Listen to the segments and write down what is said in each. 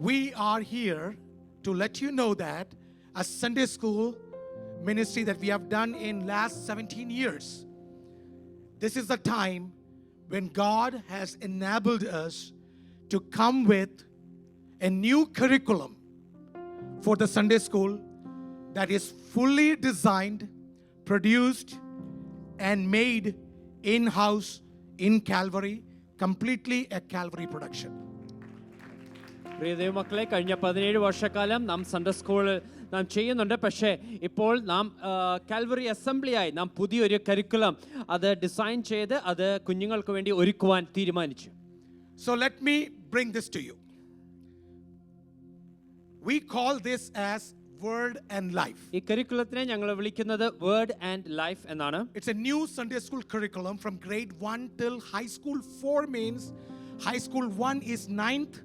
we are here to let you know that a Sunday school ministry that we have done in last 17 years, this is the time when God has enabled us to come with a new curriculum for the Sunday school that is fully designed, produced, and made in-house in Calvary, completely a Calvary production. പ്രിയ ദൈവമക്കളെ, കഴിഞ്ഞ 17 വർഷക്കാലം നാം Sunday school നാം ചെയ്യുന്നുണ്ട്. പക്ഷേ ഇപ്പോൾ നാം Calvary അസംബ്ലിയായി നാം പുതിയൊരു കരിക്കുലം അത് ഡിസൈൻ ചെയ്ത് അത് കുഞ്ഞുങ്ങൾക്ക് വേണ്ടി ഒരുക്കുവാൻ തീരുമാനിച്ചു. So let me bring this to you. We call this as Word and Life. ഈ കരിക്കുലത്തിനെ ഞങ്ങൾ വിളിക്കുന്നത് വേർഡ് ആൻഡ് ലൈഫ് എന്നാണ്. It's a new Sunday school curriculum from grade 1 till high school 4 means high school 1 is 9th,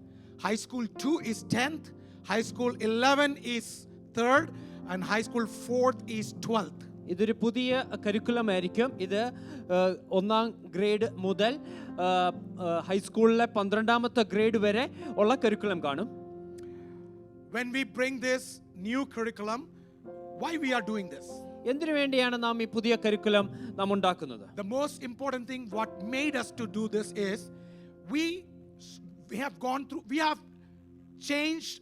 high school 2 is 10th, high school 11 is 3rd, and high school 4th is 12th. ഇതൊരു പുതിയ curriculum ആയിരിക്കും. ഇത് 1ാം grade മുതൽ ഹൈസ്കൂളിലെ 12ാമത്തെ grade വരെ ഉള്ള curriculum കാണും. When we bring this new curriculum, why we are doing this? എന്തിനു വേണ്ടിയാണ് നാം ഈ പുതിയ കരിക്കുലം നാം ഉണ്ടാക്കുന്നത്? The most important thing what made us to do this is we have gone through, we have changed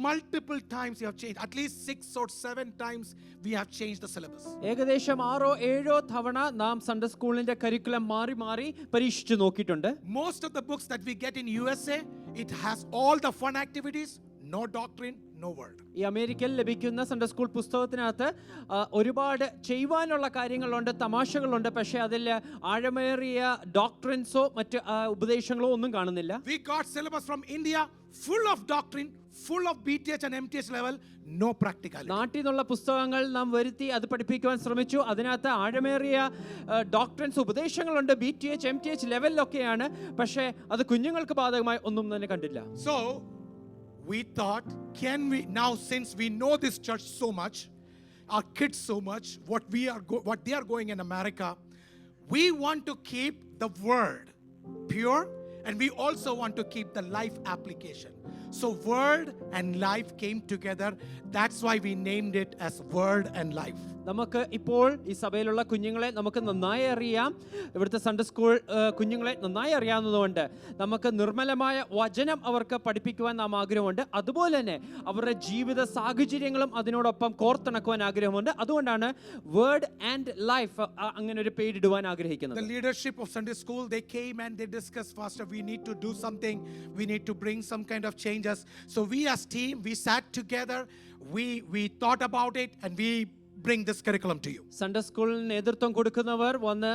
multiple times. We have changed at least 6 or 7 times. We have changed the syllabus. ഏകദേശം 6-7 തവണ നാം Sunday സ്കൂളിന്റെ curriculum മാറി മാറി പരീക്ഷിച്ചു നോക്കിയിട്ടുണ്ട്. Most of the books that we get in USA, it has all the fun activities, no doctrine, no word. ഈ അമേരിക്കയിൽ ലഭിക്കുന്ന സൺഡേ സ്കൂൾ പുസ്തകത്തിനകത്ത് ഒരുപാട് ചെയ്യുവാനുള്ള കാര്യങ്ങളുണ്ട്, തമാശകളുണ്ട്. പക്ഷേ അതിൽ ആഴമേറിയ ഡോക്ട്രിൻസോ മറ്റ് ഉപദേശങ്ങളോ ഒന്നും കാണുന്നില്ല. We got syllabus from India full of doctrine, full of BTH and MTH level, no practicality. നാട്ടിൽ നിന്നുള്ള പുസ്തകങ്ങൾ നാം വരുത്തി അത് പഠിപ്പിക്കുവാൻ ശ്രമിച്ചു. അതിനകത്ത് ആഴമേറിയ ഡോക്ട്രിൻസ് ഉപദേശങ്ങളുണ്ട്, BTH MTH ലെവലിലൊക്കെയാണ്. പക്ഷേ അത് കുഞ്ഞുങ്ങൾക്ക് ബാധകമായി ഒന്നും തന്നെ കണ്ടില്ല. So we thought, can we now, since we know this church so much, our kids so much, what they are going in America, we want to keep the word pure, and we also want to keep the life application. So word and life came together. That's why we named it as Word and Life. നമുക്ക് ഇപ്പോൾ ഈ സഭയിലുള്ള കുഞ്ഞുങ്ങളെ നമുക്ക് നന്നായി അറിയാം. ഇവിടുത്തെ Sunday school കുഞ്ഞുങ്ങളെ നന്നായി അറിയാവുന്നതുകൊണ്ട് നമുക്ക് നിർമ്മലമായ വചനം അവർക്ക് പഠിപ്പിക്കുവാൻ നാം ആഗ്രഹമുണ്ട്. അതുപോലെ തന്നെ അവരുടെ ജീവിത സാഹചര്യങ്ങളും അതിനോടൊപ്പം കോർത്തിണക്കുവാൻ ആഗ്രഹമുണ്ട്. അതുകൊണ്ടാണ് വേർഡ് ആൻഡ് ലൈഫ് അങ്ങനെ ഒരു പേരിടുവാൻ ആഗ്രഹിക്കുന്നത്. The leadership of Sunday school, they came and they discussed, Pastor, we need to do something. We need to bring some kind of changes. So we as team, we sat together, we thought about it, and we bring this curriculum to you. Sunday സ്കൂളിന് നേതൃത്വം കൊടുക്കുന്നവർ വന്ന്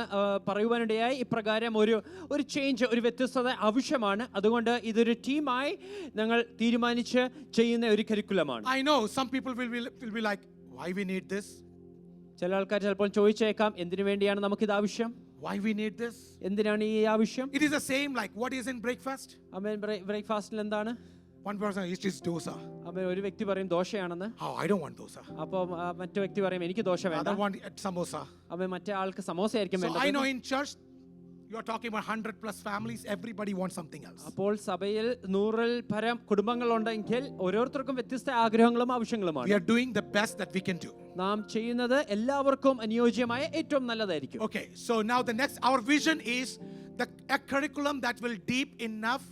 പറയുവാനിടയായി ഇപ്രകാരം ഒരു change, ഒരു വ്യത്യസ്തത ആവശ്യമാണ്. അതുകൊണ്ട് ഇതൊരു ടീമായി ഞങ്ങൾ തീരുമാനിച്ച് ചെയ്യുന്ന ഒരു കരിക്കുലമാണ്. I know some people will be like, why we need this? ചില ആൾക്കാർ ചിലപ്പോൾ ചോദിച്ചേക്കാം, എന്തിനു വേണ്ടിയാണ് നമുക്കിത് ആവശ്യം? Why we need this? എന്തിനാണ് ഈ ആവശ്യം? It is the same like what is in breakfast? ബ്രേക്ക്ഫാസ്റ്റിൽ എന്താണ്? One person is dosa. ഒരു വ്യക്തി പറയും ദോശയാണെന്ന്. Oh, I don't want dosa. അപ്പോൾ മറ്റു വ്യക്തി പറയും എനിക്ക് ദോശ വേണ്ട. I want samosa. മറ്റേ ആൾക്ക് സമോസ ആയിരിക്കും വേണ്ടത്. So I know in church you are talking about 100 plus families, everybody wants something else. അപ്പോൾ സഭയിൽ 100-ൽ പരം കുടുംബങ്ങളുണ്ടെങ്കിൽ ഓരോരുത്തർക്കും വ്യത്യസ്ത ആഗ്രഹങ്ങളും ആവശ്യങ്ങളുമാണ്. We are doing the best that we can do. നാം ചെയ്യുന്നത് എല്ലാവർക്കും അനുയോജ്യമായ ഏറ്റവും നല്ലതായിരിക്കും. Okay, so now our vision is a curriculum that will deep enough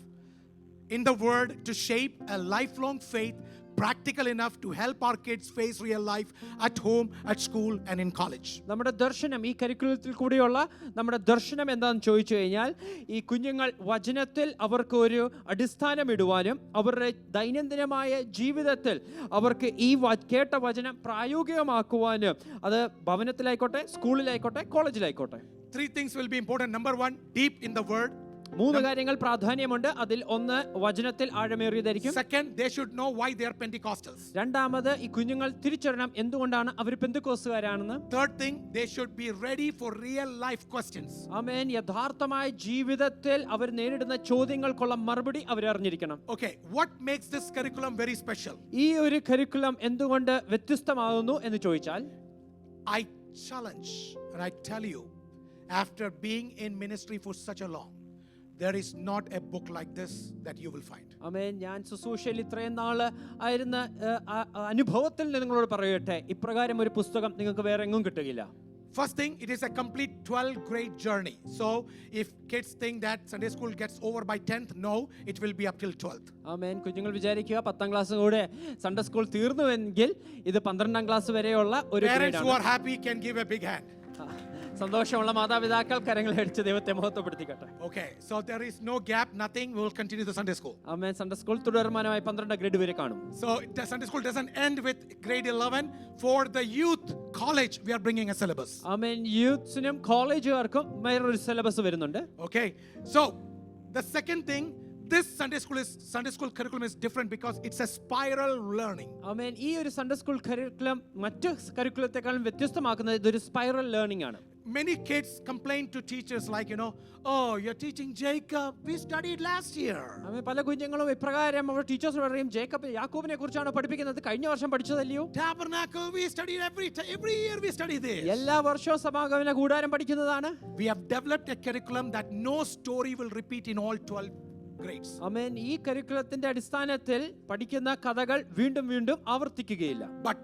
in the word to shape a lifelong faith, practical enough to help our kids face real life at home, at school, and in college. നമ്മുടെ ദർശനം, ഈ കരിക്കുലത്തിൽ കൂടിയുള്ള നമ്മുടെ ദർശനം എന്താണെന്ന് ചോദിച്ചു കഴിഞ്ഞാൽ, ഈ കുഞ്ഞുങ്ങൾ വചനത്തിൽ അവർക്ക് ഒരു അടിസ്ഥാനം ഇടുവാനും അവരുടെ ദൈനംദിനമായ ജീവിതത്തിൽ അവർക്ക് ഈ കേട്ട വചനം പ്രായോഗികമാക്കുവാനും, അത് ഭവനത്തിലായിക്കോട്ടെ, സ്കൂളിലായിക്കോട്ടെ, കോളേജിലായിക്കോട്ടെ. 3 things will be important. Number 1, deep in the word. 3 കാര്യങ്ങൾ പ്രാധാന്യമുണ്ട്. അതിൽ ഒന്ന് വചനത്തിൽ ആഴമേറിയതായിരിക്കും. Second, they should know why they are Pentecostals. രണ്ടാമത് ഈ കുഞ്ഞുങ്ങൾ തിരിച്ചറിയണം എന്തുകൊണ്ടാണ് അവർ പെന്തക്കോസ്തുകാരാണെന്ന്. Third thing, they should be ready for real life questions. ആമേൻ. യഥാർത്ഥമായ ജീവിതത്തിൽ അവർ നേരിടുന്ന ചോദ്യങ്ങൾക്കുള്ള മറുപടി അവർ അറിഞ്ഞിരിക്കണം. Okay, what makes this curriculum very special? ഈ ഒരു കരിക്കുലം എന്തുകൊണ്ട് വ്യത്യസ്തമാകുന്നു എന്ന് ചോദിച്ചാൽ, I challenge and I tell you, after being in ministry for such a long, there is not a book like this that you will find. ആമേൻ. ഞാൻ ശുശ്രൂഷയിൽ ഇത്രയും നാള് ആയിരുന്ന അനുഭവത്തിൽ നിങ്ങളോട് പറയട്ടെ, ഇപ്രകാരം ഒരു പുസ്തകം നിങ്ങൾക്ക് വേറെ എങ്ങും കിട്ടുകയില്ല. First thing, it is a complete 12th grade journey. So if kids think that Sunday school gets over by 10th, no, it will be up till 12th. ആമേൻ. കുഞ്ഞുങ്ങൾ വിചാരിക്കുക 10ാം ക്ലാസ് കൂടെ സൺഡേ സ്കൂൾ തീർന്നുവെങ്കിൽ ഇത് 12ാം ക്ലാസ് വരെയുള്ള ഒരു Parents who are happy can give a big hand. സന്തോഷമുള്ള മാതാപിതാക്കൾ കരങ്ങൾ അടിച്ച് ദൈവത്തെ മഹത്വപ്പെടുത്തിക്കട്ടെ. Okay, so there is no gap, nothing. We will continue the Sunday school. ആമേൻ. സൺഡേ സ്കൂൾ തുടർമാനമായി 12ാം ഗ്രേഡ് വരെ കാണും. So the Sunday school doesn't end with grade 11. For the youth college, we are bringing a syllabus. ആമേൻ. യൂത്ത്സിനും കോളേജുകാർക്കും വേറൊരു syllabus വരുന്നുണ്ട്. Okay, so the second thing, this Sunday school curriculum is different because it's a spiral learning. ആമേൻ. ഈ ഒരു Sunday school curriculum മറ്റു കരിക്കുലത്തെക്കാളും വ്യത്യസ്തമാക്കുന്നത് ഇതൊരു spiral learning ആണ്. Many kids complain to teachers like, oh, you're teaching Jacob. We studied last year. ആമേൻ. പല കുഞ്ഞുങ്ങളും ഇപ്രകാരം അവർ teachers പറയും, യാക്കോബിനെ കുറിച്ചാണ് പഠിപ്പിക്കുന്നത്, കഴിഞ്ഞ വർഷം പഠിച്ചതല്ലയോ? Tabernacle, we studied every year we study this. എല്ലാ വർഷവും സമാഗമന കൂടാരം പഠിക്കുന്നതാണ്. We have developed a curriculum that no story will repeat in all 12 grades. ആമേൻ. ഈ കരിക്കുലത്തിന്റെ അടിസ്ഥാനത്തിൽ പഠിക്കുന്ന കഥകൾ വീണ്ടും വീണ്ടും ആവർത്തിക്കുകയില്ല. But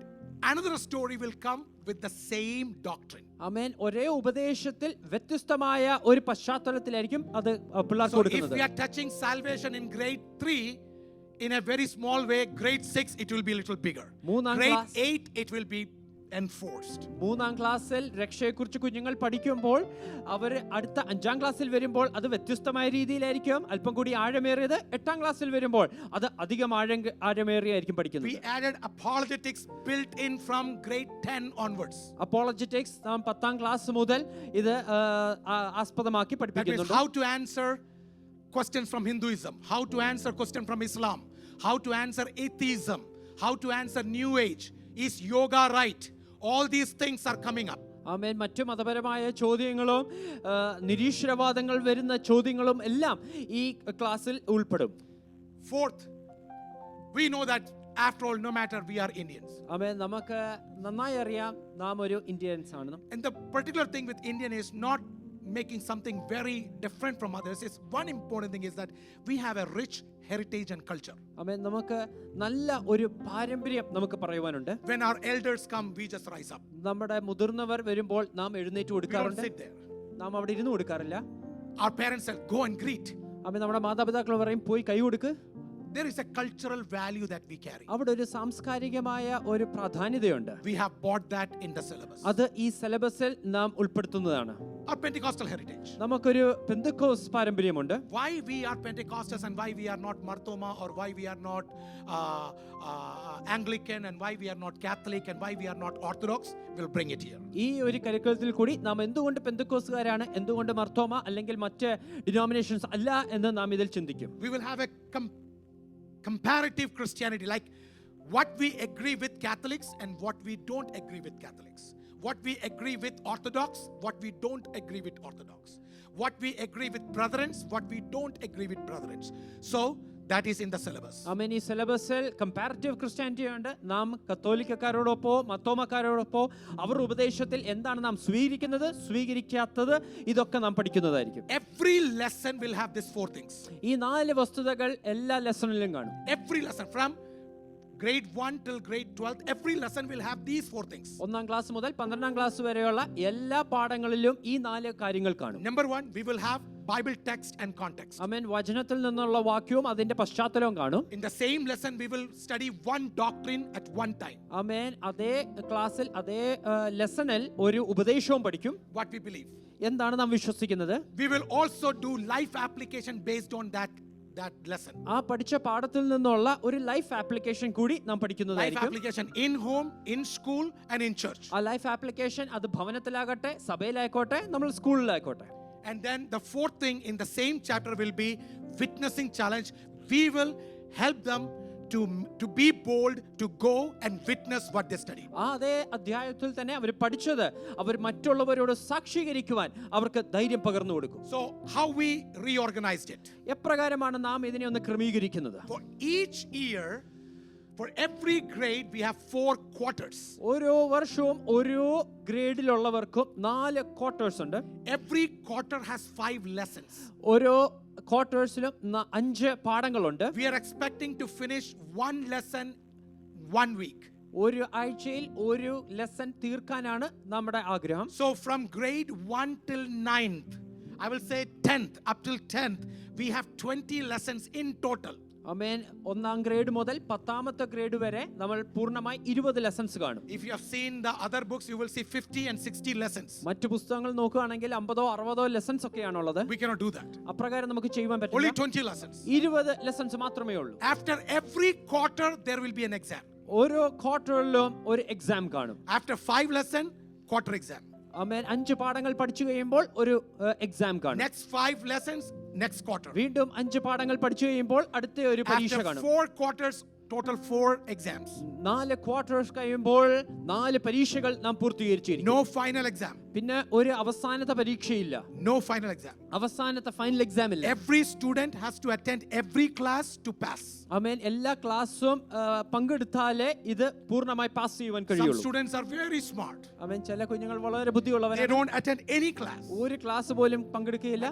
another story will come with the same doctrine. ആമേൻ. ഒരേ ഉപദേശത്തിൽ വ്യത്യസ്തമായ ഒരു പശ്ചാത്തലത്തിലായിരിക്കും അത് പിള്ളേർക്ക് So if കൊടുക്കുന്നത്. we are touching salvation in grade 3 in a very small way, grade 6 it will be a little bigger. Grade 8 it will be enforced. 3ാം ക്ലാസ്സിൽ രക്ഷയെക്കുറിച്ച് കുഞ്ഞുങ്ങൾ പഠിക്കുമ്പോൾ അവർ അടുത്ത 5ാം ക്ലാസ്സിൽ വരുമ്പോൾ അത് വ്യത്യസ്തമായ രീതിയിലായിരിക്കും, അല്പം കൂടി ആഴമേറിയത്. 8ാം ക്ലാസ്സിൽ വരുമ്പോൾ അത് അധികം ആഴമേറിയായിരിക്കും പഠിക്കുന്നത്. We added apologetics built in from grade 10 onwards. Apologetics നാം 10ാം ക്ലാസ് മുതൽ ഇത് ആസ്പദമാക്കി That means പഠിപ്പിക്കുന്നുണ്ട്. how to answer questions from Hinduism, how to answer questions from Islam, how to answer atheism, how to answer New Age, is yoga right? All these things are coming up. ആമേൻ. മറ്റു മതപരമായ ചോദ്യങ്ങളും നിരീശ്വരവാദങ്ങൾ വരുന്ന ചോദ്യങ്ങളും എല്ലാം ഈ ക്ലാസ്സിൽ ഉൾപ്പെടും. Fourth, we know that after all, no matter we are Indians. ആമേൻ. നമുക്ക് നന്നായി അറിയാം നാം ഒരു ഇന്ത്യൻസ് ആണ്. And the particular thing with Indian is not making something very different from others. Is one important thing is that we have a rich heritage and culture. ആമേൻ. നമുക്ക് നല്ല ഒരു പാരമ്പര്യം നമുക്ക് പറയുവാനുണ്ട്. When our elders come, we just rise up. നമ്മുടെ മുതിർന്നവർ വരുമ്പോൾ നാം എഴുന്നേറ്റ് We don't കൊടുക്കാറുണ്ട്. sit there. നാം അവിടെ ഇരുന്ന് കൊടുക്കാറില്ല. Our parents say, go and greet. ആമേൻ. നമ്മുടെ മാതാപിതാക്കൾ പറയും പോയി കൈ കൊടുക്ക്. There is a cultural value that we carry. അവിടെ ഒരു സാംസ്കാരികമായ ഒരു പ്രാധാന്യതയുണ്ട്. We have bought that in the syllabus. അത് ഈ സിലബസിൽ നാം ഉൾപ്പെടുത്തുന്നതാണ്. Our Pentecostal heritage. നമുക്കൊരു പെന്തക്കോസ് പാരമ്പര്യമുണ്ട്. Why we are Pentecostals and why we are not Marthoma, or why we are not Anglican, and why we are not Catholic, and why we are not Orthodox, we'll bring it here. ഈ ഒരു കരിക്കുലത്തിൽ കൂടി നാം എന്തുകൊണ്ട് പെന്തക്കോസുകാരാണ്, എന്തുകൊണ്ട് മർത്തോമ അല്ലെങ്കിൽ മറ്റ് denominations അല്ല എന്ന് നാം ഇതിൽ ചിന്തിക്കും. We will have a comparative Christianity, like what we agree with Catholics and what we don't agree with Catholics, what we agree with Orthodox, what we don't agree with Orthodox, what we agree with brethren, what we don't agree with brethren. So that is in the syllabus. ആമേൻ. ഈ സിലബസിൽ comparative Christianity ഉണ്ട്. നാം കത്തോലിക്കക്കാരോടൊപ്പോ മത്തോമക്കാരോടൊപ്പോ അവർ ഉപദേശത്തിൽ എന്താണ് നാം സ്വീകരിക്കുന്നത്, സ്വീകരിക്കാത്തത്, ഇതൊക്കെ നാം പഠിക്കുന്നതായിരിക്കും. Every lesson will have these 4 things. ഈ 4 വസ്തുതകൾ എല്ലാ ലെസണിലും കാണും. Every lesson from grade 1 till grade 12, every lesson will have these 4 things. 1ാം class മുതൽ 12ാം ക്ലാസ് വരെയുള്ള എല്ലാ പാഠങ്ങളിലും ഈ 4 കാര്യങ്ങൾ കാണും. Number 1, we will have Bible text and context. ആമേൻ. വചനത്തിൽ നിന്നുള്ള വാക്യവും അതിന്റെ പശ്ചാത്തലവും കാണും. In the same lesson, we will study one doctrine at one time. ആമേൻ. അതേ ക്ലാസ്സിൽ അതേ ലെസണിൽ ഒരു ഉപദേശവും പഠിക്കും. What we believe. എന്താണ് നാം വിശ്വസിക്കുന്നത്. We will also do life application based on that lesson. ആ പഠിച്ച പാഠത്തിൽ നിന്നുള്ള ഒരു ലൈഫ് ആപ്ലിക്കേഷൻ കൂടി നാം Life പഠിക്കുന്നതായിരിക്കും. application in home, in school, and in church. ആ ലൈഫ് ആപ്ലിക്കേഷൻ അത് ഭവനത്തിലാകട്ടെ, സഭയിലായിക്കോട്ടെ, നമ്മൾ സ്കൂളിലായിക്കോട്ടെ. And then the 4th thing in the same chapter will be witnessing challenge. We will help them to be bold, to go and witness what they study. ആ അതേ അധ്യായത്തിൽ തന്നെ അവർ പഠിച്ചത് അവർ മറ്റുള്ളവരോട് സാക്ഷീകരിക്കുവാൻ അവർക്ക് ധൈര്യം പകർന്നു കൊടുക്കും. So how we reorganized it. എപ്രകാരമാണ് നാം ഇതിനെ ഒന്ന് ക്രമീകരിക്കുന്നത്. For each year For every grade, we have 4 quarters. ഓരോ വർഷവും ഓരോ ഗ്രേഡിലുള്ളവർക്കും 4 ക്വാർട്ടേഴ്സ് ഉണ്ട്. Every quarter has 5 lessons. ഓരോ ക്വാർട്ടേഴ്സിലും 5 പാഠങ്ങളുണ്ട്. We are expecting to finish 1 lesson 1 week. ഒരു ആഴ്ചയിൽ ഒരു ലെസൺ തീർക്കാനാണ് നമ്മുടെ ആഗ്രഹം. So from grade 1 till 9th, I will say 10th, up till 10th, we have 20 lessons in total. Amen. 1ാം grade മുതൽ 10ാമത്തെ grade വരെ നമ്മൾ പൂർണ്ണമായി 20 ലെസൺസ് കാണും. If you have seen the other books, you will see 50 and 60 lessons. മറ്റു പുസ്തകങ്ങൾ നോക്കുകയാണെങ്കിൽ 50ഓ 60ഓ lessons ഒക്കെയാണുള്ളത്. We cannot do that. അപ്രകാരം നമുക്ക് ചെയ്യുവാൻ Only പറ്റില്ല. 20 lessons. 20 ലെസൺസ് മാത്രമേ ഉള്ളൂ. After every quarter, there will be an exam. ഓരോ ക്വാർട്ടറിലും ഒരു എക്സാം കാണും. After 5 lessons, quarter exam. ആമേൻ. 5 പാഠങ്ങൾ പഠിച്ചു കഴിയുമ്പോൾ ഒരു എക്സാം കാണും. Next 5 lessons, next quarter. വീണ്ടും 5 പാഠങ്ങൾ പഠിച്ചു കഴിയുമ്പോൾ അടുത്ത ഒരു പരീക്ഷ After കാണും. 4 quarters, total 4 exams. 4 ക്വാർട്ടേഴ്സ് കഴിയുമ്പോൾ 4 പരീക്ഷകൾ നാം പൂർത്തീകരിച്ചിരിക്കും. No final exam. പിന്നെ ഒരു അവസാനത്തെ പരീക്ഷയില്ല. No final exam. അവസാനത്തെ ഫൈനൽ എക്സാം ഇല്ല. Every student has to attend every class to pass. ആമേൻ. എല്ലാ ക്ലാസ്സും പങ്കെടുത്താലേ ഇത് പൂർണ്ണമായി പാസ് ചെയ്യുവാൻ Some കഴിയുള്ളൂ. students are very smart. ആമേൻ. ചില കുഞ്ഞുങ്ങൾ വളരെ They ബുദ്ധിയുള്ളവരാണ്. don't attend any class. ഒരു ക്ലാസ് പോലും പങ്കെടുക്കുകയില്ല.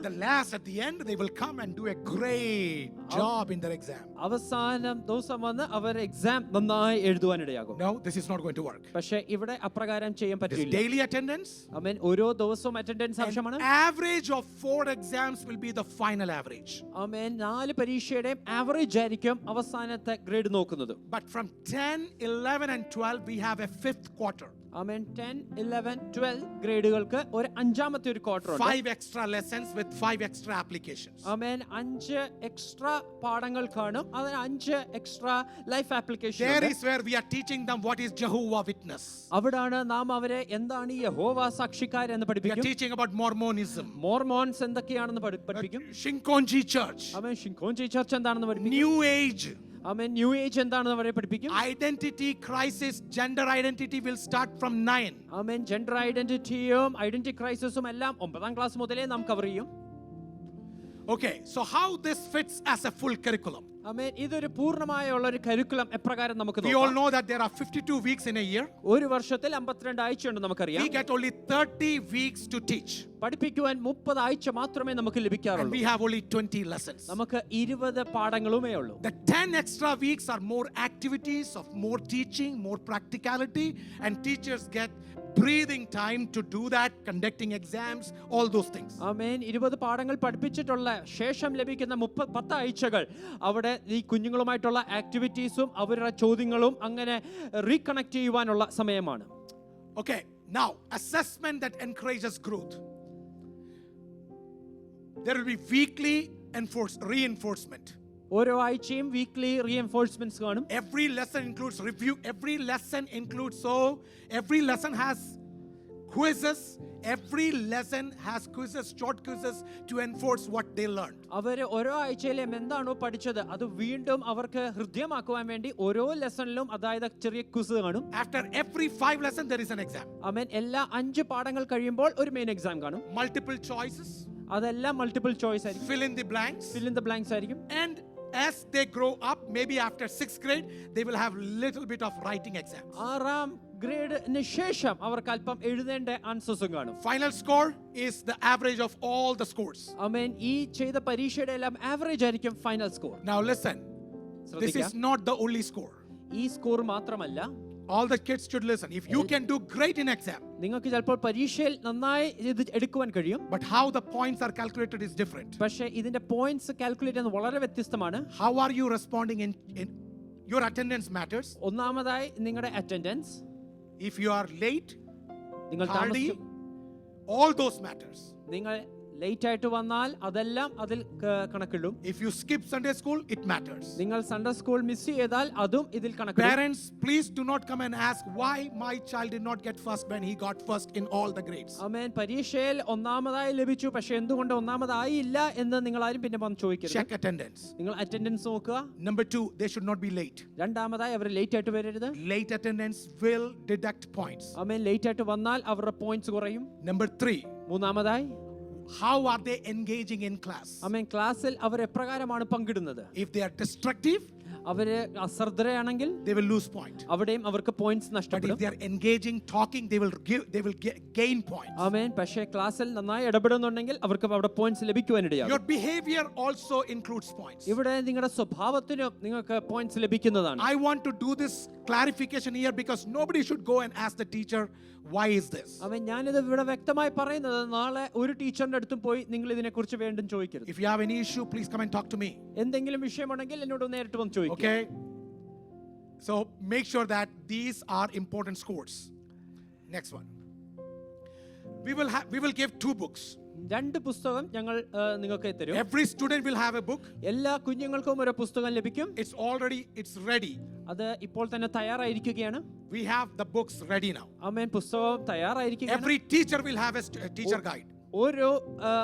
At the end, they will come and do a great job in their exam. അവസാനം ദിവസം വന്ന് അവർ എക്സാം നന്നായി എഴുതുവാനിടയാകും. No, this is not going to work. പക്ഷേ ഇവിടെ അപ്രകാരം ചെയ്യാൻ This പറ്റില്ല. daily attendance. ആമേൻ. ഓരോ ദിവസവും അറ്റൻഡൻസ് An ആവശ്യമാണ്. average of 4 exams will be the final average. ആമേൻ. 4 പരീക്ഷയുടെയും ആവറേജ് ആയിരിക്കും അവസാനത്തെ ഗ്രേഡ് നോക്കുന്നത്. But from 10, 11, and 12, we have a 5th quarter. ആമേൻ. 10, 11, 12 ഗ്രേഡുകൾക്ക് ഒരു 5ാമത്തെ ഒരു ക്വാർട്ടർ ഉണ്ട്. 5 extra lessons with 5 extra applications. Amen. 5 extra പാഠങ്ങൾ കാണും. അതിന് 5 extra life application. There is where we are teaching them what is Jehovah Witness. അവിടാണ് നാം അവരെ എന്താണ് ഈ യഹോവ സാക്ഷിക്കാരെന്ന് We are പഠിപ്പിക്കും. teaching about Mormonism. മോർമോൺസ് എന്തൊക്കെയാണെന്ന് പഠിപ്പിക്കും. Shinkonji Church. ആമേൻ. ഷിങ്കോഞ്ചി ചർച്ച് എന്താണെന്ന് പഠിപ്പിക്കും. New Age. ആമേൻ. ന്യൂ ഏജ് എന്താണെന്ന് അവരെ പഠിപ്പിക്കും. Identity crisis, gender identity will start from 9. ആമേൻ. ജെൻഡർ ഐഡന്റിറ്റിയും ഐഡന്റിറ്റി ക്രൈസിസും എല്ലാം 9ാം ക്ലാസ് മുതലേ നാം കവർ ചെയ്യും. Okay, so how this fits as a full curriculum? ആമേൻ. ഇതൊരു പൂർണ്ണമായുള്ള ഒരു കരിക്കുലം എപ്രകാരം നമുക്ക് We all നോക്കാം. know that there are 52 weeks in a year. ഒരു വർഷത്തിൽ 52 ആഴ്ചയുണ്ട് നമുക്കറിയാം. We get only 30 weeks to teach. പഠിപ്പിക്കുവാൻ 30 ആഴ്ച മാത്രമേ നമുക്ക് And ലഭിക്കാറുള്ളൂ. we have only 20 lessons. നമുക്ക് 20 പാഠങ്ങളുമേ ഉള്ളൂ. The 10 extra weeks are more activities of more teaching, more practicality, and teachers get breathing time to do that, conducting exams, all those things. ആമേൻ. 20 പാഠങ്ങൾ പഠിപ്പിച്ചിട്ടുള്ള ശേഷം ലഭിക്കുന്ന 10 ആഴ്ചകൾ അവിടെ ഈ കുഞ്ഞുങ്ങളുമായിട്ടുള്ള ആക്ടിവിറ്റീസും അവരുടെ ചോദ്യങ്ങളും അങ്ങനെ റീകണക്ട് ചെയ്യുവാനുള്ള സമയമാണ്. Okay, now assessment that encourages growth. There will be weekly reinforcement. ഓരോ ആഴ്ചയും വീക്ക്ലി റീഎൻഫോഴ്സ്മെന്റ്സ് കാണും. Every lesson includes review. Every lesson has quizzes. Every lesson has quizzes, short quizzes to enforce what they learned. അവര് ഓരോ ആഴ്ചയിലും എന്താണോ പഠിച്ചത് അത് വീണ്ടും അവർക്ക് ഹൃദ്യമാക്കുവാൻ വേണ്ടി ഓരോ ലെസണിലും അതായത് ചെറിയ ക്വിസ് കാണും. After every 5 lessons, there is an exam. ആമേൻ. എല്ലാ 5 പാഠങ്ങൾ കഴിയുമ്പോൾ ഒരു മെയിൻ എക്സാം കാണും. Multiple choices. അതെല്ലാം മൾട്ടിപ്പിൾ ചോയ്സ് ആയിരിക്കും. Fill in the blanks. Fill in the blanks ആയിരിക്കും. And as they grow up, maybe after 6th grade, they will have little bit of writing exams. 6ാം ഗ്രേഡിന് ശേഷം അവർക്ക് അല്പം എഴുതേണ്ട ആൻസേഴ്സും കാണും. Final score is the average of all the scores. ആമേൻ. ഈ ചെയ്ത പരീക്ഷയുടെ എല്ലാം ആവറേജ് ആയിരിക്കും final score. Now listen, this is not the only score. ഈ സ്കോർ മാത്രമല്ല. All the kids should listen. If you can do great in exam, നിങ്ങൾക്ക് ചിലപ്പോൾ പരീക്ഷയിൽ നന്നായി ഇത് എടുക്കുവാൻ കഴിയും. but how the points are calculated is different. പക്ഷേ ഇതിന്റെ പോയിന്റ്സ് കാൽക്കുലേറ്റ് ചെയ്യുന്നത് വളരെ വ്യത്യസ്തമാണ്. How are you responding in your attendance matters. ഒന്നാമതായി നിങ്ങളുടെ attendance. If you are late, നിങ്ങൾ tardy, താമസിച്ചു, all those matters. നിങ്ങൾ ലേറ്റ് ആയിട്ട് വന്നാൽ അതെല്ലാം അതിൽ കണക്കിടും. If you skip Sunday school, it matters. നിങ്ങൾ സൺഡേ സ്കൂൾ മിസ് ചെയ്താൽ അതും ഇതിൽ കണക്കിടും. Parents, please do not come and ask why my child did not get first when he got first in all the grades. ആമേൻ. പരീക്ഷയിൽ ഒന്നാമതായി ലഭിച്ചു പക്ഷേ എന്തുകൊണ്ട് ഒന്നാമതായില്ല എന്ന് നിങ്ങൾ ആരും പിന്നെ വന്ന് ചോദിക്കരുത്. Check attendance. നിങ്ങൾ അറ്റൻഡൻസ് നോക്കുക. Number 2, they should not be late. രണ്ടാമതായി അവർ ലേറ്റ് ആയിട്ട് വരരുത്. Late attendance will deduct points. Amen. Late ആയിട്ട് വന്നാൽ അവരുടെ പോയിന്റ്സ് കുറയും. Number 3, മൂന്നാമതായി how are they engaging in class? ആമേൻ. ക്ലാസ്സിൽ അവർ എപ്രകാരമാണ് പങ്കിടുന്നത്? If they are destructive, അവര് അശ്രദ്ധരാണെങ്കിൽ they will lose point. അവിടെയും അവർക്ക് പോയിന്റ്സ് But if നഷ്ടപ്പെടും. they are engaging, talking, they will gain points. ആമേൻ. പക്ഷേ ക്ലാസ്സിൽ നന്നായി ഇടപെടുന്നുണ്ടെങ്കിൽ അവർക്ക് അവിടെ points ലഭിക്കുവാനിടയാകും. Your behavior also includes points. ഇവിടെ നിങ്ങളുടെ സ്വഭാവത്തിനും നിങ്ങൾക്ക് പോയിന്റ്സ് ലഭിക്കുന്നതാണ്. I want to do this clarification here because nobody should go and ask the teacher, why is this? അവൻ ഞാനിത് ഇവിടെ വ്യക്തമായി പറയുന്നത് നാളെ ഒരു ടീച്ചറിന്റെ അടുത്തും പോയി നിങ്ങൾ ഇതിനെക്കുറിച്ച് വീണ്ടും ചോദിക്കരുത്. If you have any issue, please come and talk to me. എന്തെങ്കിലും വിഷയമുണ്ടെങ്കിൽ എന്നോട് നേരിട്ട് വന്ന് ചോദിക്കുക. Okay? So make sure that these are important scores. Next one. We will give 2 books. 2 പുസ്തകം ഞങ്ങൾ നിങ്ങൾക്ക് തരും. Every student will have a book. എല്ലാ കുഞ്ഞുങ്ങൾക്കും ഒരു പുസ്തകം ലഭിക്കും. It's ready. അത് ഇപ്പോൾ തന്നെ തയ്യാറായിരിക്കുകയാണ്. We have the books ready now. ആമേൻ. പുസ്തകം തയ്യാറായിരിക്കുകയാണ്. Every teacher will have a teacher guide. ഓരോ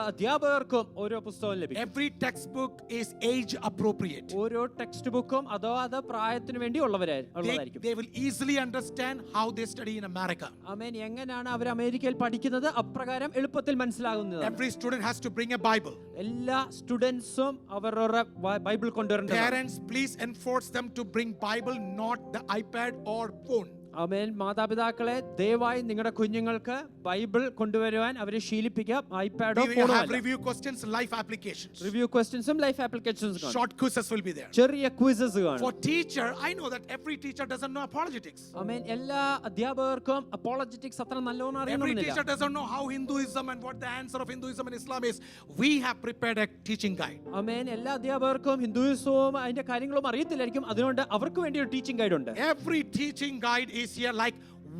അധ്യാപകർക്കും ഓരോ പുസ്തകം ലഭിക്കും. Every textbook is age appropriate. ഓരോ ടെക്സ്റ്റ് ബുക്കും അത് പ്രായത്തിന് വേണ്ടി ഉള്ളതായിരിക്കും. They will easily understand how they study in America. ആമേൻ. എങ്ങനെയാണ് അവർ അമേരിക്കയിൽ പഠിക്കുന്നത് അപ്രകാരം എളുപ്പത്തിൽ മനസ്സിലാകുന്നത്. Every student has to bring a Bible. എല്ലാ സ്റ്റുഡൻസും അവരുടെ Bible കൊണ്ടുവരേണ്ടതാണ്. Parents, please enforce them to bring Bible, not the iPad or phone. ആമേൻ. മാതാപിതാക്കളെ ദയവായി നിങ്ങളുടെ കുഞ്ഞുങ്ങൾക്ക് ബൈബിൾ കൊണ്ടുവരുവാൻ അവരെ ശീലിപ്പിക്കുക. ഐപാഡോ We will ഫോണോ have അല്ല. review questions, life applications. Review ക്വസ്റ്റ്യൻസും ലൈഫ് ആപ്ലിക്കേഷൻസും കാണും. Short quizzes will be there. ചെറിയ ക്വിസസ് കാണും. For teacher, I know that every teacher doesn't know apologetics. ആമേൻ. എല്ലാ അധ്യാപകർക്കും അപ്പോളജറ്റിക്സ് അത്ര നല്ലോണം Every അറിയണമെന്നില്ല. teacher doesn't know how Hinduism and what the answer of Hinduism and Islam is. We have prepared a teaching guide. ആമേൻ. എല്ലാ അധ്യാപകർക്കും ഹിന്ദുയിസവും അതിന്റെ കാര്യങ്ങളും അറിയത്തില്ലായിരിക്കും. അതുകൊണ്ട് അവർക്ക് വേണ്ടി ഒരു ടീച്ചിങ് ഗൈഡ് ഉണ്ട്. Every teaching guide is here, like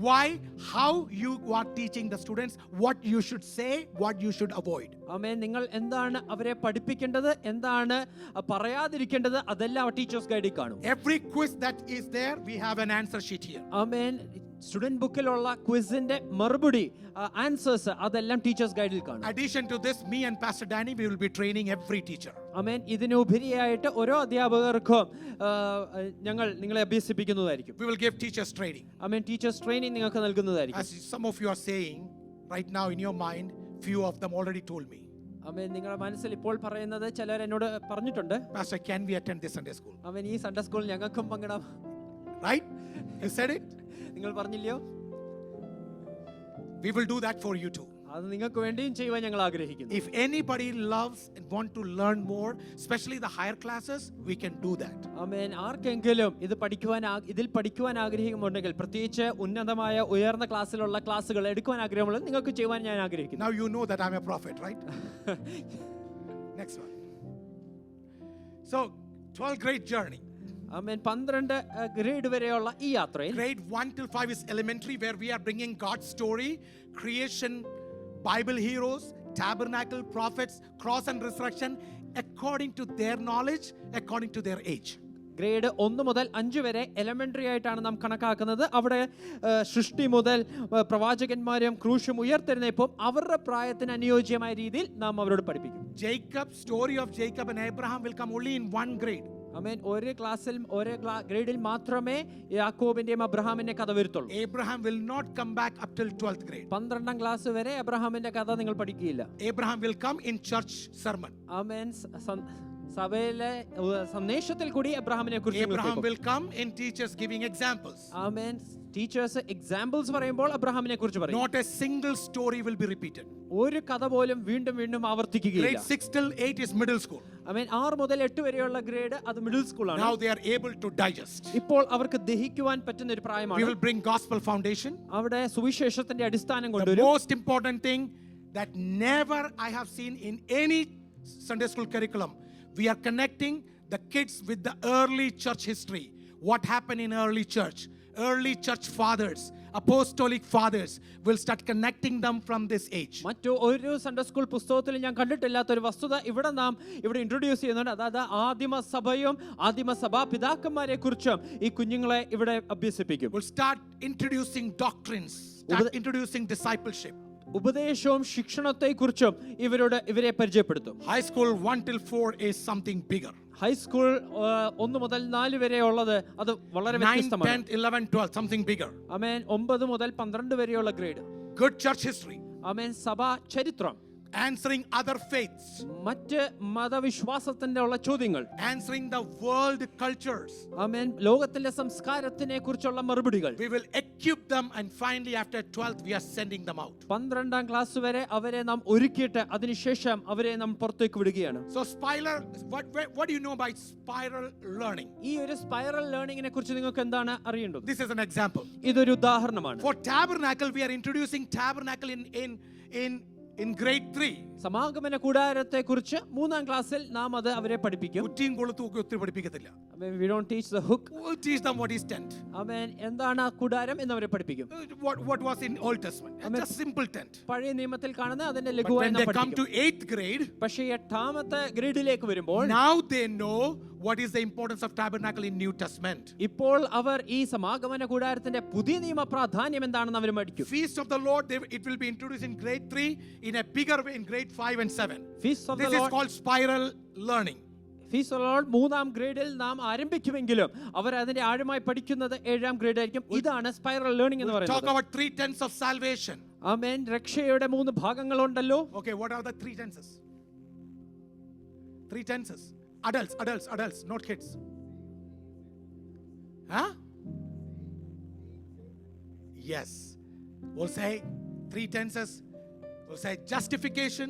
why, how you are teaching the students, what you should say, what you should avoid. ആമേൻ. നിങ്ങൾ എന്താണ് അവരെ പഠിപ്പിക്കേണ്ടത്, എന്താണ് പറയാതിരിക്കേണ്ടത്, അതെല്ലാം ടീച്ചേഴ്സ് ഗൈഡിൽ കാണും. Every quiz that is there, we have an answer sheet here. ആമേൻ. Student ബുക്കിലുള്ള ക്വിസിന്റെ മറുപടി ആൻസേഴ്സ് അതെല്ലാം ടീച്ചേഴ്സ് ഗൈഡിൽ കാണും. Addition to this, me and Pastor Danny, we will be training every teacher. ആമേൻ. ഇതിനുപരിയായിട്ട് ഓരോ അധ്യാപകർക്കും ഞങ്ങൾ നിങ്ങളെ അഭ്യസിപ്പിക്കുന്നതായിരിക്കും. We will give teachers training. Amen. Teachers training നിങ്ങൾക്ക് നൽകുന്നതായിരിക്കും. As some of you are saying right now in your mind, few of them already told me. ആമേൻ. നിങ്ങളുടെ മനസ്സിൽ ഇപ്പോൾ പറയുന്നത് ചിലർ എന്നോട് പറഞ്ഞിട്ടുണ്ട്. Pastor, can we attend this Sunday school? ആമേൻ. ഈ സൺഡേ സ്കൂളിൽ ഞങ്ങൾക്കും പങ്കിടാം. Right? You said it? നിങ്ങൾ പറഞ്ഞില്ലയോ? We will do that for you too. അത് നിങ്ങൾക്ക് വേണ്ടിയും ചെയ്യുവാൻ ഞങ്ങൾ ആഗ്രഹിക്കുന്നു. If anybody loves and want to learn more, especially the higher classes, we can do that. ആമേൻ. ആർക്കെങ്കിലും ഇതിൽ പഠിക്കുവാൻ ആഗ്രഹമുണ്ടെങ്കിൽ, പ്രത്യേകിച്ച് ഉന്നതമായ ഉയർന്ന ക്ലാസ്സിലുള്ള ക്ലാസ്സുകൾ എടുക്കുവാൻ ആഗ്രഹമുള്ളത് നിങ്ങൾക്ക് ചെയ്യുവാൻ ഞാൻ ആഗ്രഹിക്കുന്നു. Now you know that I'm a prophet, right? Next one. So 12 grade journey. Amen. 12 grade വരെയുള്ള ഈ യാത്രയിൽ Grade 1 till 5 is elementary, where we are bringing God's story, creation, Bible heroes, tabernacle, prophets, cross and resurrection, according to their knowledge, according to their age. Grade 1 മുതൽ 5 വരെ elementary ആയിട്ടാണ് നാം കണക്കാക്കുന്നത്. അവിടെ സൃഷ്ടി മുതൽ പ്രവാചകന്മാരും ക്രൂശും ഉയർത്തെഴുന്നേൽപ്പും അവരുടെ പ്രായത്തിന് അനുയോജ്യമായ രീതിയിൽ നാം അവരോട് പഠിപ്പിക്കും. Story of Jacob and Abraham will come only in 1 grade. ആമേൻ. ഒരേ ഗ്രേഡിൽ മാത്രമേ യാക്കോബിന്റെയും അബ്രഹാമിന്റെ കഥ വരത്തുള്ളൂ. Abraham will not come back up till 12th grade. 12ാം class വരെ അബ്രഹാമിന്റെ കഥ നിങ്ങൾ പഠിക്കുകയില്ല. Abraham will come in church sermon. ആമേൻ. സഭയിലെ സന്ദേശത്തിൽ കൂടി അബ്രഹാമിനെ കുറിച്ച് Abraham will come in teachers giving examples. Amen. Teachers examples പറയുമ്പോൾ അബ്രഹാമിനെ കുറിച്ച് പറയും. Not a single story will be repeated. ഒരു കഥ പോലും വീണ്ടും വീണ്ടും ആവർത്തിക്കുകയില്ല. Grade 6 till 8 is middle school. ആമേൻ. 6 മുതൽ 8 വരെയുള്ള ഗ്രേഡ് അത് മിഡിൽ സ്കൂളാണ്. Now they are able to digest. ഇപ്പോൾ അവർക്ക് ദഹിക്കുവാൻ പറ്റുന്ന ഒരു We പ്രായമാണ്. will bring gospel foundation. അവിടെ സുവിശേഷത്തിന്റെ അടിസ്ഥാനം The കൊണ്ടുവരും. most important thing that never I have seen in any Sunday school curriculum, we are connecting the kids with the early church history. What happened in early church? Early church fathers, apostolic fathers will start connecting them from this age. മറ്റു ഒരു Sunday school പുസ്തകത്തിൽ ഞാൻ കണ്ടിട്ടില്ലാത്ത ഒരു വസ്തുത ഇവിടെ introduce ചെയ്യുന്നുണ്ട്. അതായത് ആദിമ സഭയും ആദിമ സഭാ പിതാക്കന്മാരെ കുറിച്ചും ഈ കുഞ്ഞുങ്ങളെ ഇവിടെ അഭ്യസിപ്പിക്കും. We'll start introducing doctrines, introducing discipleship. ഉപദേശവും ശിക്ഷണത്തെക്കുറിച്ചും ഇവരെ പരിചയപ്പെടുത്തും. High school 1 till 4 is something bigger. High school 1 മുതൽ 4 വരെ ഉള്ളത് അത് വളരെ 9, വ്യത്യസ്തമാണ്. 10, 11, 12 something bigger. ആമേൻ. 9 മുതൽ 12 വരെയുള്ള ഗ്രേഡ്. Good church history. ആമേൻ. സഭാ ചരിത്രം. answering other faiths, മറ്റ് മതവിശ്വാസത്തിന്റെ ഉള്ള ചോദ്യങ്ങൾ, answering the world cultures. ആമേൻ, ലോകത്തിന്റെ സംസ്കാരത്തിനെ കുറിച്ചുള്ള മറുപടികൾ. We will equip them, and finally after 12th we are sending them out. 12ാം class വരെ അവരെ നാം ഒരുക്കിയിട്ട് അതിനുശേഷം അവരെ നാം പുറത്തേക്ക് വിടുകയാണ്. So what do you know about spiral learning? ഈ ഒരു സ്പൈറൽ ലേണിംഗിനെ കുറിച്ച് നിങ്ങൾക്ക് എന്താണ് അറിയേണ്ടത്? This is an example. ഇതൊരു ഉദാഹരണമാണ്. For tabernacle, we are introducing tabernacle in grade 3. സമാഗമന കൂടാരത്തെ കുറിച്ച് 3ാം ക്ലാസ്സിൽ നാം അത് അവരെ പഠിപ്പിക്കും. കുറ്റിയും കൊളുത്തും ഒക്കെ ഒത്തിരി പഠിപ്പിക്കത്തില്ല. We don't teach the hook. We'll teach them what is tent. ആമേൻ, എന്താണ് കൂടാരം എന്ന് അവരെ പഠിപ്പിക്കും. What was in Old Testament? Just simple tent. പഴയ നിയമത്തിൽ കാണുന്ന അതിന്റെ But ലഘുവായി when നാം they come to പഠിപ്പിക്കും. 8th grade, പക്ഷേ 8ാമത്തെ ഗ്രേഡിലേക്ക് വരുമ്പോൾ now they know what is the importance of tabernacle in New Testament. ഇപ്പോൾ അവർ ഈ സമാഗമന കൂടാരത്തിന്റെ പുതിയ നിയമ പ്രാധാന്യം എന്താണെന്ന് അവർ പഠിക്കും. Feast of the Lord, it will be introduced in grade 3 in a bigger way in grade 5 and 7. Feast of the This is Lord, called spiral learning. Feast of the Lord 3ാം ഗ്രേഡിൽ നാം ആരംഭിക്കുമെങ്കിലും അവർ അതിന്റെ ആഴമായി പഠിക്കുന്നത് 7ാം ഗ്രേഡ് ആയിരിക്കും. ഇതാണ് spiral learning എന്ന് Talk പറയുന്നത്. about 3 tenets of salvation. ആമേൻ, രക്ഷയുടെ 3 ഭാഗങ്ങളുണ്ടല്ലോ. Okay, what are the 3 tenses? 3 tenses. Adults, not kids. Huh? Yes. We'll say 3 tenses. We'll say justification,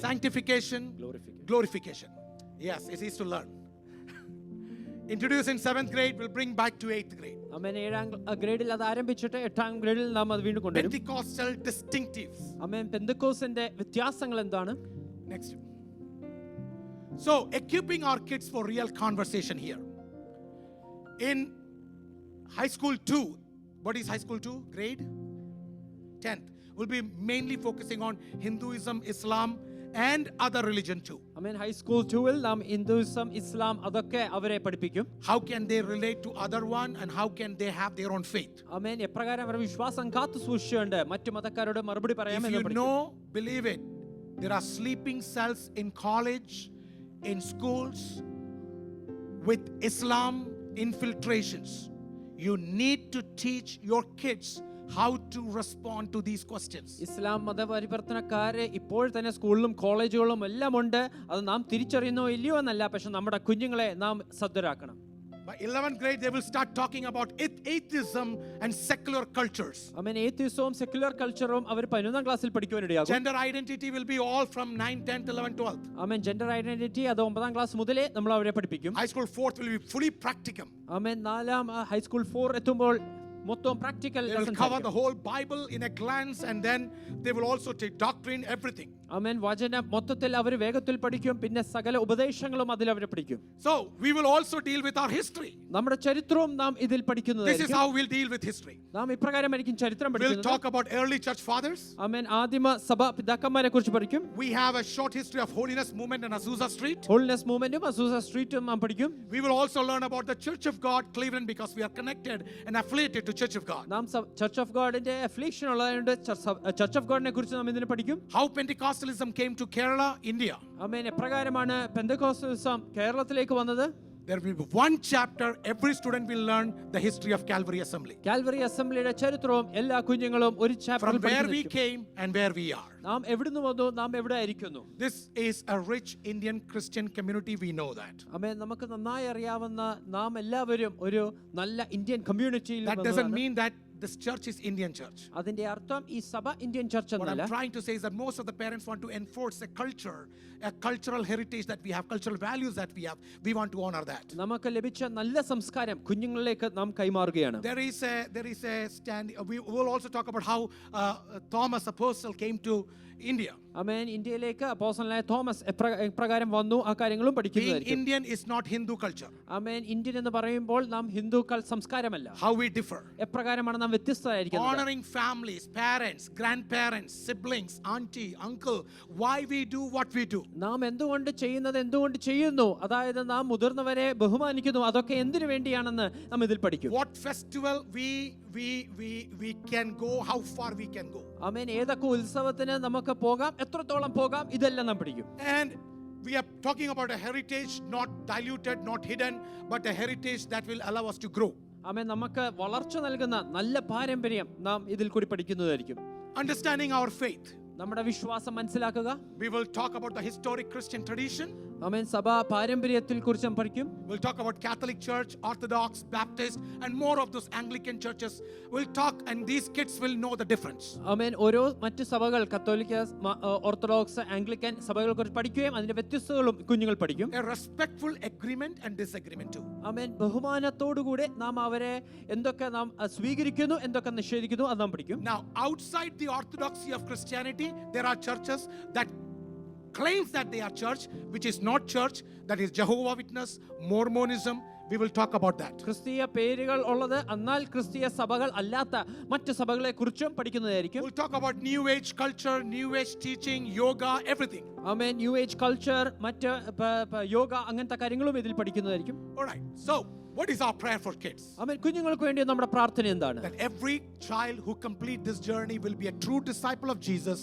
sanctification, glorification. Yes, it is to learn. Introduced in 7th grade, we'll bring back to 8th grade. ആമേൻ, 7ാം ഗ്രേഡിൽ അത് ആരംഭിച്ചിട്ട് 8ാം ഗ്രേഡിൽ നാം അത് വീണ്ടും കൊണ്ടുവരും. Pentecostal distinctives. ആമേൻ, പെന്തക്കോസ്തിന്റെ വ്യത്യാസങ്ങൾ എന്താണ്? Next. So, equipping our kids for real conversation here. In high school 2, what is high school 2? Grade 10th. We'll be mainly focusing on Hinduism, Islam, and other religion too. ആമേൻ, high school 2ൽ നാം Hinduism, ഇസ്ലാം അതൊക്കെ അവരെ പഠിപ്പിക്കും. How can they relate to other one, and how can they have their own faith? ആമേൻ, എപ്രകാരം അവർ വിശ്വാസം കാത്തു സൂക്ഷിച്ചുകൊണ്ട് മറ്റു മതക്കാരോട് മറുപടി If പറയാമെന്ന് you പഠിക്കും. know, believe it, there are sleeping cells in college, in schools, with Islam infiltrations. You need to teach your kids how to respond to these questions. ഇസ്ലാം മതപരിവർത്തനക്കാര് ഇപ്പോൾ തന്നെ സ്കൂളിലും കോളേജുകളിലും എല്ലാം ഉണ്ട്. അത് നാം തിരിച്ചറിയുന്നോ ഇല്ലയോ എന്നല്ല, പക്ഷെ നമ്മുടെ കുഞ്ഞുങ്ങളെ നാം സജ്ജരാക്കണം. By 11th grade, they will start talking about atheism and secular cultures. ആമേൻ, ഏത്തിസവും സെക്യുലർ കൾച്ചറും അവർ 11ാം ക്ലാസ്സിൽ പഠിക്കുവാനിടയാകും. Gender identity will be all from 9, 10th, 11th, 12th. Amen, gender identity അത് 9ാം ക്ലാസ് മുതലേ നമ്മൾ അവരെ പഠിപ്പിക്കും. High school 4th will be fully practicum. Amen, 4ാം high school 4 എത്തുമ്പോൾ മൊത്തം practical They will cover the whole Bible in a glance, and then they will also take doctrine, everything. ആമേൻ, വചനം മൊത്തത്തിൽ അവർ വേഗത്തിൽ പഠിക്കും. പിന്നെ സകല ഉപദേശങ്ങളും അതിൽ അവർ പഠിക്കും. So we will also deal with our history. നമ്മുടെ ചരിത്രവും നാം ഇതിൽ This is പഠിക്കുന്നതായിരിക്കും. how we'll deal with history. നാം ഇപ്രകാരമായിരിക്കും ചരിത്രം We'll പഠിക്കുന്നത്. talk about early church fathers. ആമേൻ, ആദിമ സഭ പിതാക്കന്മാരെ കുറിച്ച് പഠിക്കും. We have a short history of holiness movement in Azusa Street. Holiness മൂവ്മെന്റും അസൂസ സ്ട്രീറ്റും നാം പഠിക്കും. We will also learn about the Church of God, Cleveland, because we are connected and affiliated to Church of God. നാം church of ഗോഡിന്റെ affliction ഉള്ളതുകൊണ്ട് church of ഗോഡിനെ കുറിച്ച് നാം ഇതിന് പഠിക്കും. How Pentecostalism came to Kerala, India. ആമേൻ, എപ്രകാരമാണ് പെന്തക്കോസ്തലിസം കേരളത്തിലേക്ക് വന്നത്? There will be one chapter, every student will learn the history of Calvary Assembly. Calvary അസംബ്ലിയുടെ ചരിത്രവും എല്ലാ കുഞ്ഞുങ്ങളും ഒരു From ചാപ്റ്ററിൽ where we പഠിക്കും. came and where we are. നാം എവിടുന്ന് വന്നു, നാം എവിടെ ആയിരിക്കുന്നു? This is a rich Indian Christian community, we know that. ആമേൻ, നമുക്ക് നന്നായി അറിയാവുന്ന നാം എല്ലാവരും ഒരു നല്ല ഇന്ത്യൻ കമ്മ്യൂണിറ്റിയിൽ That doesn't വന്നതാണ്. mean that this church is Indian church. അതിന്റെ അർത്ഥം ഈ സഭ ഇന്ത്യൻ ചർച്ച് What എന്നല്ല. I'm trying to say is that most of the parents want to enforce a culture, a cultural heritage that we have, cultural values that we have. We want to honor that. നമുക്ക് ലഭിച്ച നല്ല സംസ്കാരം കുഞ്ഞുങ്ങളിലേക്ക് നാം കൈമാറുകയാണ്. There is a stand. We will also talk about how Thomas Apostle came to India. ആമേൻ, ഇന്ത്യയിലേക്ക് അപ്പോസ്തലനായ Thomas എപ്രകാരം വന്നു ആ കാര്യങ്ങളും Being പഠിക്കുന്നതായിരിക്കും. Indian is not Hindu culture. Amen, Indian എന്ന് പറയുമ്പോൾ നാം ഹിന്ദുക്കൾ സംസ്കാരമല്ല. How we differ. എപ്രകാരമാണ് നാം വ്യത്യസ്തരായിരിക്കുന്നത്? Honoring families, parents, grandparents, siblings, auntie, uncle. Why we do what we do. നാം എന്തുകൊണ്ട് ചെയ്യുന്നത് എന്തുകൊണ്ട് ചെയ്യുന്നു, അതായത് നാം മുതിർന്നവരെ ബഹുമാനിക്കുന്നു, അതൊക്കെ എന്തിനു വേണ്ടിയാണെന്ന് നാം ഇതിൽ പഠിക്കും. What festival we can go, how far we can go. ആമേൻ, ഏതൊക്കെ ഉത്സവത്തിന് നമുക്ക് പോകാം, എത്രത്തോളം പോകാം, ഇതെല്ലാം നാം പഠിക്കും. And we are talking about a heritage not diluted, not hidden, but a heritage that will allow us to grow. ആമേൻ, നമുക്ക് വളർച്ച നൽകുന്ന നല്ല പാരമ്പര്യം നാം ഇതിൽ കൂടി പഠിക്കുന്നതായിരിക്കും. Understanding our faith. നമ്മുടെ വിശ്വാസം മനസ്സിലാക്കുക. We will talk about the historic Christian tradition. ആമേൻ. സഭാ പാരമ്പര്യത്തിൽ കുറിച്ച് പഠിക്കും. We'll talk about Catholic Church, Orthodox, Baptist, and more of those Anglican churches. We'll talk, and these kids will know the difference. ആമേൻ. ഓരോ മറ്റ് സഭകൾ, കത്തോലിക്ക, ഓർത്തഡോക്സ്, ആംഗ്ലിക്കൻ സഭകളെ കുറിച്ച് പഠിക്കുകയും അതിന്റെ വ്യത്യസ്തതകളും കുഞ്ഞുങ്ങൾ പഠിക്കും. A respectful agreement and disagreement too. ആമേൻ. ബഹുമാനത്തോടുകൂടി നാം അവരെ എന്തൊക്കെ നാം സ്വീകരിക്കുന്നു, എന്തൊക്കെ നിഷേധിക്കുന്നു അത് നാം പഠിക്കും. Now, outside the orthodoxy of Christianity, there are churches that claims that they are church, which is not church. That is Jehovah Witness, Mormonism. We will talk about that. ക്രിസ്തീയ പേരുകൾ ഉള്ളത് എന്നാൽ ക്രിസ്തീയ സഭകൾ അല്ലാത്ത മറ്റ് സഭകളെ കുറിച്ചും പഠിക്കുന്നതായിരിക്കും. We'll talk about New Age culture, New Age teaching, yoga, everything. Amen. New age culture, മറ്റ് യോഗ, അങ്ങനത്തെ കാര്യങ്ങളും ഇതിൽ പഠിക്കുന്നതായിരിക്കും. All right. So, what is our prayer for kids? ആമേൻ. കുഞ്ഞുങ്ങൾക്ക് വേണ്ടി നമ്മുടെ പ്രാർത്ഥന എന്താണ്? That every child who complete this journey will be a true disciple of Jesus,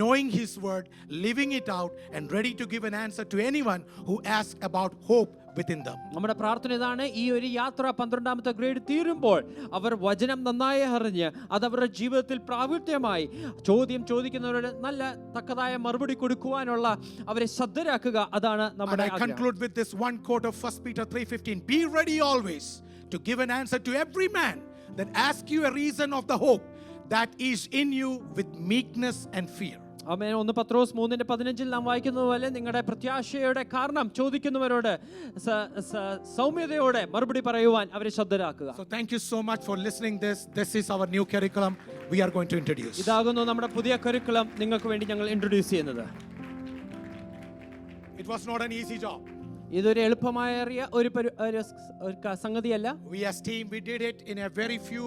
knowing his word, living it out, and ready to give an answer to anyone who asks about hope within them. നമ്മുടെ പ്രാർത്ഥന ഇതാണ്. ഈ ഒരു യാത്ര 12ാമത്തെ grade തീരുമ്പോൾ അവർ വചനം നന്നായി അറിഞ്ഞ് അത് അവരുടെ ജീവിതത്തിൽ പ്രാവർത്തികമായി ചോദ്യം ചോദിക്കുന്നവരോട് നല്ല തക്കതായ മറുപടി കൊടുക്കുവാനുള്ള അവരെ ശ്രദ്ധരാക്കുക. അതാണ് And നമ്മുടെ I conclude with this one quote of 1 Peter 3:15. Be ready always to give an answer to every man that asks you a reason of the hope that is in you with meekness and fear. ആമേൻ. 1 പത്രോസ് 3:15 നാം വായിക്കുന്നത് പോലെ നിങ്ങളുടെ പ്രത്യാശയുടെ കാരണം ചോദിക്കുന്നവരോട് സൗമ്യതയോടെ മറുപടി പറയുവാൻ അവരെ ശ്രദ്ധരാക്കുക. So thank you so much for listening this. This is our new curriculum we are going to introduce. ഇതാകുന്നു നമ്മുടെ പുതിയ കരിക്കുലം നിങ്ങൾക്ക് വേണ്ടി ഞങ്ങൾ ഇൻട്രൊഡ്യൂസ് ചെയ്യുന്നത്. It was not an easy job. ഇതൊരു എളുപ്പമായ ഒരു സംഗതിയല്ല. We as team, we did it in a very few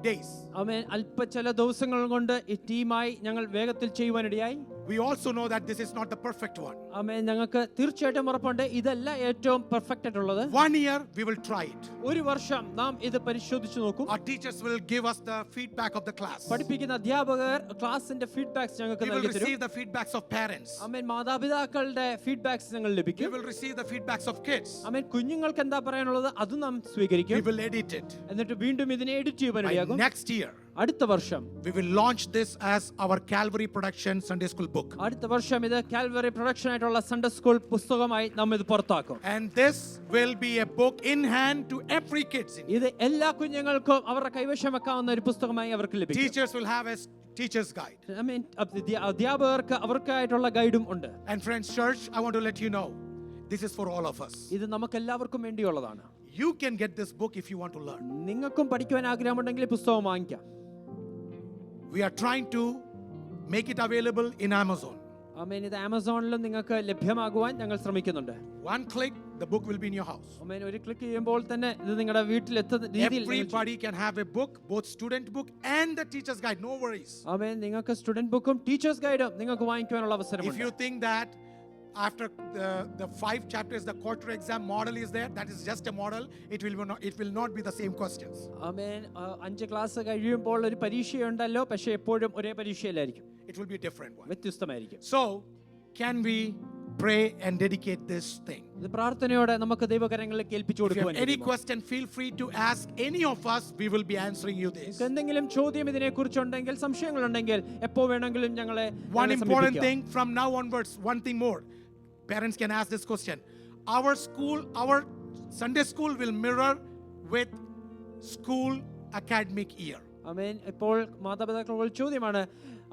days. ആമേൻ. അല്പ ചില ദിവസങ്ങൾ കൊണ്ട് ഈ ടീമായി ഞങ്ങൾ വേഗത്തിൽ ചെയ്യുവാനിടയായി. We also know that this is not the perfect one. ആമേൻ. ഞങ്ങൾക്ക് തീർച്ചയായിട്ടും ഉറപ്പുണ്ട് ഇതല്ല ഏറ്റവും പെർഫെക്റ്റ് ആയിട്ടുള്ളത്. 1 year we will try it. ഒരു വർഷം നാം ഇത് പരിശോധിച്ചു നോക്കും. Our teachers will give us the feedback of the class. പഠിപ്പിക്കുന്ന അധ്യാപകർ ക്ലാസിന്റെ ഫീഡ്ബാക്സ് ഞങ്ങൾക്ക് We will നൽകി തരും. receive the feedbacks of parents. ആമേൻ. മാതാപിതാക്കളുടെ ഫീഡ്ബാക്സ് ഞങ്ങൾ We ലഭിക്കും. will receive the feedbacks of kids. ആമേൻ. കുഞ്ഞുങ്ങൾക്ക് എന്താ പറയാനുള്ളത് അത് നാം സ്വീകരിക്കും. We will edit it. എന്നിട്ട് വീണ്ടും ഇതിനെ എഡിറ്റ് By ചെയ്യുവാനിടയാകും. next year, അടുത്ത വർഷം we will launch this as our Calvary Production Sunday School book. അടുത്ത വർഷം ഇത് കാൽവറി പ്രൊഡക്ഷൻ ആയിട്ടുള്ള സൺഡേ സ്കൂൾ പുസ്തകമായി നാം ഇത് പുറത്താക്കും. And this will be a book in hand to every kids. ഇത് എല്ലാ കുഞ്ഞുങ്ങൾക്കും അവരുടെ കൈവശം വെക്കാവുന്ന ഒരു പുസ്തകമായി അവർക്ക് ലഭിക്കും. Teachers will have a teacher's guide. അധ്യാപകർക്ക് അവർക്കായിട്ടുള്ള ഗൈഡും ഉണ്ട്. And friends, church, I want to let you know, this is for all of us. ഇത് നമുക്ക് എല്ലാവർക്കും വേണ്ടിയുള്ളതാണ്. You can get this book if you want to learn. നിങ്ങൾക്കും പഠിക്കുവാൻ ആഗ്രഹമുണ്ടെങ്കിൽ ഈ പുസ്തകം വാങ്ങിക്കാം. We are trying to make it available in Amazon. ആമേൻ. ഇത് ആമസോണിലും നിങ്ങൾക്ക് ലഭ്യമാകുവാൻ ഞങ്ങൾ ശ്രമിക്കുന്നുണ്ട്. One click, the book will be in your house. ആമേൻ. ഒരു ക്ലിക്ക് ചെയ്യുമ്പോൾ തന്നെ ഇത് നിങ്ങളുടെ വീട്ടിലെത്തുന്ന രീതിയിൽ Everybody can have a book, both student book and the teacher's guide. No worries. ആമേൻ. നിങ്ങൾക്ക് സ്റ്റുഡന്റ് ബുക്കും ടീച്ചേഴ്സ് ഗൈഡും നിങ്ങൾക്ക് വാങ്ങിക്കുവാനുള്ള If അവസരമുണ്ട്. you think that after the 5 chapters the quarter exam model is there, that is just a model. It will not be the same questions. Amen. 5 class കഴിയുമ്പോൾ ഒരു പരീക്ഷയുണ്ടല്ലോ, പക്ഷേ എപ്പോഴും ഒരേ പരീക്ഷയിലായിരിക്കും. It will be a different one. വ്യത്യസ്തമായിരിക്കും. So, can we pray and dedicate this thing? ഇത് പ്രാർത്ഥനയോടെ നമുക്ക് ദൈവകരങ്ങളിലേക്ക് ഏൽപ്പിച്ചു If you have കൊടുക്കുവാൻ any question, feel free to ask any of us. We will be answering you this. എന്തെങ്കിലും ചോദ്യം ഇതിനെക്കുറിച്ചുണ്ടെങ്കിൽ, സംശയങ്ങളുണ്ടെങ്കിൽ എപ്പോ വേണമെങ്കിലും ഞങ്ങളെ One important thing from now onwards, one thing more. Parents can ask this question. Our Sunday school will mirror with school academic year. ആമേൻ. ഇപ്പോൾ മാതാപിതാക്കളുടെ ചോദ്യമാണ്,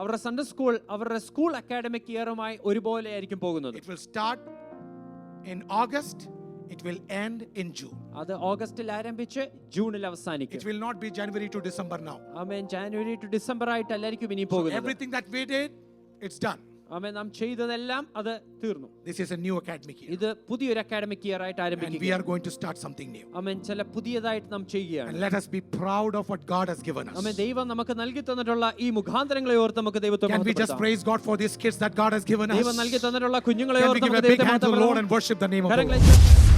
അവരുടെ Sunday school അവരുടെ സ്കൂൾ അക്കാഡമിക് ഇയറുമായി ഒരുപോലെ ആയിരിക്കും പോകുന്നത്. It will start in August. It will end in June. അത് ഓഗസ്റ്റിൽ ആരംഭിച്ച് ജൂണിൽ അവസാനിക്കും. It will not be January to December now. ആമേൻ. ജാനുവരി ടു ഡിസംബർ ആയിട്ടല്ലായിരിക്കും ഇനി പോകുന്നത്. Everything that we did, it's done. ആമേൻ. നാം ചെയ്തതെല്ലാം അത് തീർന്നു. This is a new academic year. ഇത് പുതിയൊരു അക്കാഡമിക് ഇയർ ആയിട്ട് And ആരംഭിക്കുക. we are going to start something new. ആമേൻ. ചില പുതിയതായിട്ട് നാം ചെയ്യുകയാണ്. And let us be proud of what God has given us. ആമേൻ. ദൈവം നമുക്ക് നൽകി തന്നിട്ടുള്ള ഈ മുഖാന്തരങ്ങളെ ഓർത്ത് നമുക്ക് ദൈവത്തെ Can we just മഹത്വപ്പെടുത്താം. praise God for these kids that God has given us? ദൈവം നൽകി തന്നിട്ടുള്ള കുഞ്ഞുങ്ങളെ Can we ഓർത്ത് give a നമുക്ക് big ദൈവത്തെ hand to the Lord മഹത്വപ്പെടുത്താം. and worship the name of the Lord? കരങ്ങളെ